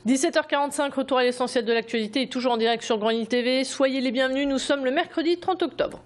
17h45, retour à l'essentiel de l'actualité et toujours en direct sur Grand Île TV. Soyez les bienvenus, nous sommes le mercredi 30 octobre.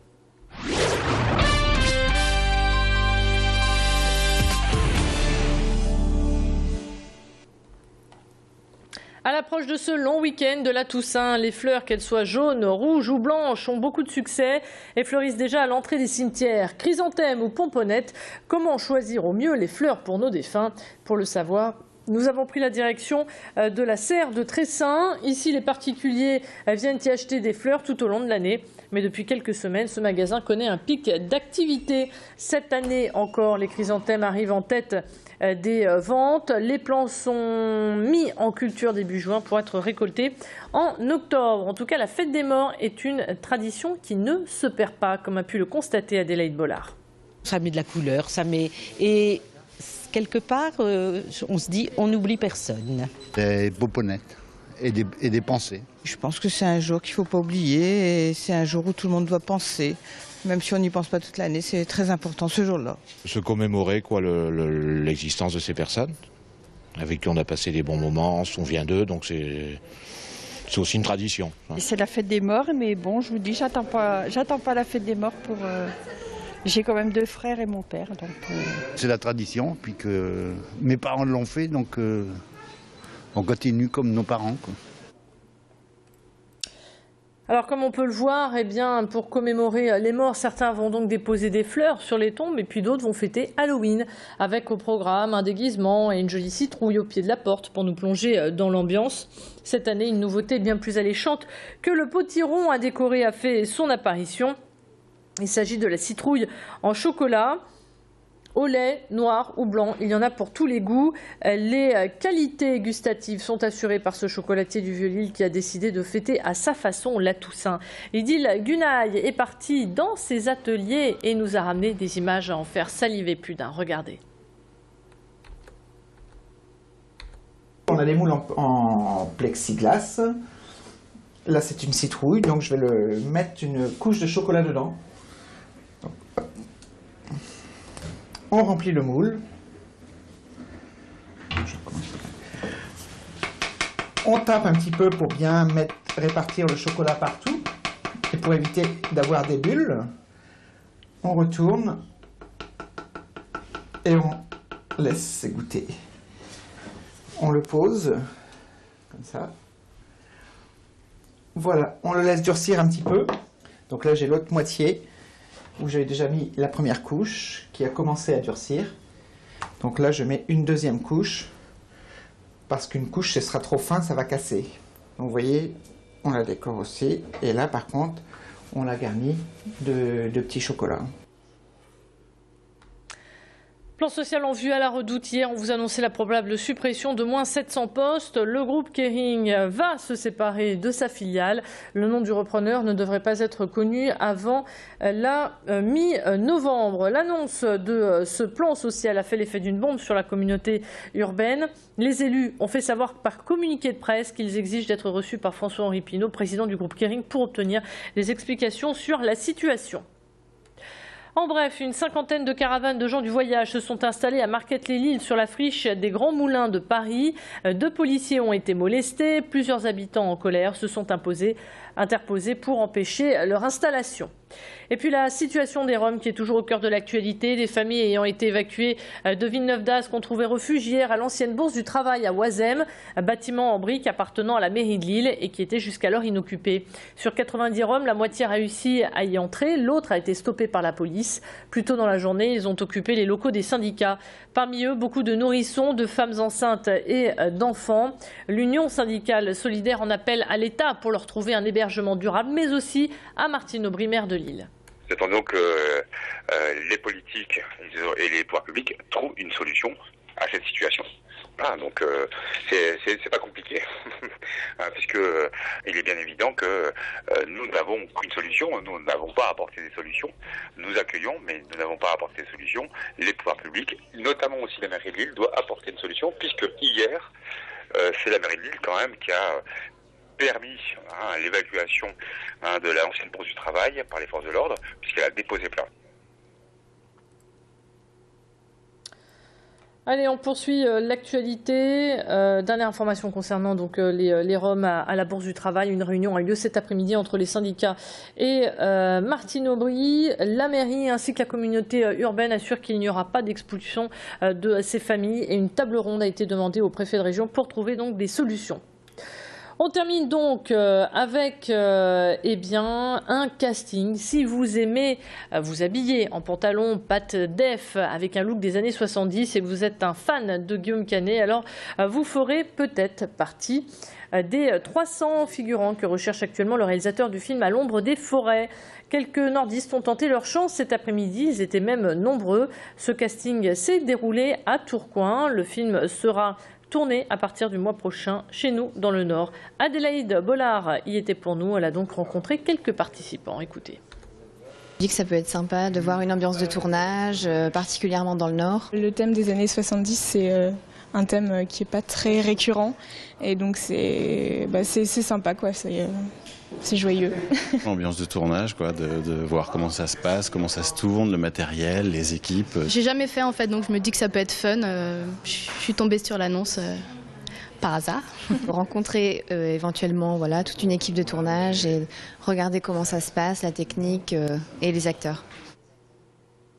À l'approche de ce long week-end de la Toussaint, les fleurs, qu'elles soient jaunes, rouges ou blanches, ont beaucoup de succès et fleurissent déjà à l'entrée des cimetières. Chrysanthèmes ou pomponnettes, comment choisir au mieux les fleurs pour nos défunts? Pour le savoir, nous avons pris la direction de la serre de Tressin. Ici, les particuliers viennent y acheter des fleurs tout au long de l'année. Mais depuis quelques semaines, ce magasin connaît un pic d'activité. Cette année encore, les chrysanthèmes arrivent en tête des ventes. Les plants sont mis en culture début juin pour être récoltés en octobre. En tout cas, la fête des morts est une tradition qui ne se perd pas, comme a pu le constater Adélaïde Bollard. Ça met de la couleur, ça met... Et quelque part, on se dit, on n'oublie personne. Des pomponnettes et des pensées. Je pense que c'est un jour qu'il ne faut pas oublier et c'est un jour où tout le monde doit penser. Même si on n'y pense pas toute l'année, c'est très important ce jour-là. Se commémorer l'existence de ces personnes avec qui on a passé des bons moments, on se souvient d'eux, donc c'est aussi une tradition. C'est la fête des morts, mais bon, je vous dis, j'attends pas la fête des morts pour... J'ai quand même 2 frères et mon père. C'est la tradition, puis que mes parents l'ont fait, donc on continue comme nos parents, quoi. Alors comme on peut le voir, eh bien, pour commémorer les morts, certains vont donc déposer des fleurs sur les tombes et puis d'autres vont fêter Halloween avec au programme un déguisement et une jolie citrouille au pied de la porte pour nous plonger dans l'ambiance. Cette année, une nouveauté bien plus alléchante que le potiron à décorer a fait son apparition. Il s'agit de la citrouille en chocolat, au lait, noir ou blanc. Il y en a pour tous les goûts. Les qualités gustatives sont assurées par ce chocolatier du Vieux-Lille qui a décidé de fêter à sa façon la Toussaint. Idil Gunaï est parti dans ses ateliers et nous a ramené des images à en faire saliver plus d'un. Regardez. On a des moules en plexiglas. Là, c'est une citrouille, donc je vais mettre une couche de chocolat dedans. On remplit le moule. On tape un petit peu pour bien répartir le chocolat partout et pour éviter d'avoir des bulles. On retourne et on laisse égoutter. On le pose comme ça. Voilà, on le laisse durcir un petit peu. Donc là, j'ai l'autre moitié où j'avais déjà mis la première couche qui a commencé à durcir. Donc là, je mets une deuxième couche parce qu'une couche, ce sera trop fin, ça va casser. Donc vous voyez, on la décore aussi. Et là, par contre, on la garnit de petits chocolats. Plan social en vue à la Redoute. Hier, on vous annonçait la probable suppression de moins 700 postes. Le groupe Kering va se séparer de sa filiale. Le nom du repreneur ne devrait pas être connu avant la mi-novembre. L'annonce de ce plan social a fait l'effet d'une bombe sur la communauté urbaine. Les élus ont fait savoir par communiqué de presse qu'ils exigent d'être reçus par François-Henri Pinault, président du groupe Kering, pour obtenir des explications sur la situation. En bref, une cinquantaine de caravanes de gens du voyage se sont installées à Marquette-les-Lilles sur la friche des Grands Moulins de Paris. 2 policiers ont été molestés. Plusieurs habitants en colère se sont interposés pour empêcher leur installation. Et puis la situation des Roms qui est toujours au cœur de l'actualité. Des familles ayant été évacuées de Villeneuve-d'Ascq ont trouvé refuge hier à l'ancienne bourse du travail à Oisem, un bâtiment en briques appartenant à la mairie de Lille et qui était jusqu'alors inoccupé. Sur 90 Roms, la moitié a réussi à y entrer, l'autre a été stoppée par la police. Plus tôt dans la journée, ils ont occupé les locaux des syndicats. Parmi eux, beaucoup de nourrissons, de femmes enceintes et d'enfants. L'Union syndicale solidaire en appelle à l'État pour leur trouver un hébergement durable, mais aussi à Martine Aubry, maire de Lille. Nous attendons que les politiques et les pouvoirs publics trouvent une solution à cette situation. Ah, donc c'est pas compliqué, puisque il est bien évident que nous n'avons qu'une solution, nous n'avons pas apporté des solutions. Nous accueillons, mais nous n'avons pas apporté des solutions. Les pouvoirs publics, notamment aussi la mairie de Lille, doit apporter une solution, puisque hier, c'est la mairie de Lille quand même qui a permis l'évacuation de l'ancienne bourse du travail par les forces de l'ordre, puisqu'elle a déposé plainte. Allez, on poursuit l'actualité. Dernière information concernant donc les Roms à la Bourse du Travail. Une réunion a eu lieu cet après-midi entre les syndicats et Martine Aubry. La mairie ainsi que la communauté urbaine assurent qu'il n'y aura pas d'expulsion de ces familles et une table ronde a été demandée au préfet de région pour trouver donc des solutions. On termine donc avec un casting. Si vous aimez vous habiller en pantalon patte def avec un look des années 70 et que vous êtes un fan de Guillaume Canet, alors vous ferez peut-être partie des 300 figurants que recherche actuellement le réalisateur du film À l'ombre des forêts. Quelques nordistes ont tenté leur chance cet après-midi, ils étaient même nombreux. Ce casting s'est déroulé à Tourcoing. Le film sera tournée à partir du mois prochain chez nous dans le Nord. Adélaïde Bollard y était pour nous, elle a donc rencontré quelques participants. Écoutez. Je dis que ça peut être sympa de voir une ambiance de tournage, particulièrement dans le Nord. Le thème des années 70, c'est un thème qui n'est pas très récurrent et donc c'est sympa, quoi. C'est joyeux. L'ambiance de tournage, quoi, de voir comment ça se passe, comment ça se tourne, le matériel, les équipes. J'ai jamais fait en fait, donc je me dis que ça peut être fun. Je suis tombée sur l'annonce par hasard. Rencontrer éventuellement voilà, toute une équipe de tournage et regarder comment ça se passe, la technique et les acteurs.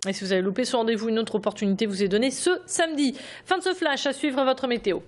Et si vous avez loupé ce rendez-vous, une autre opportunité vous est donnée ce samedi. Fin de ce flash, à suivre votre météo.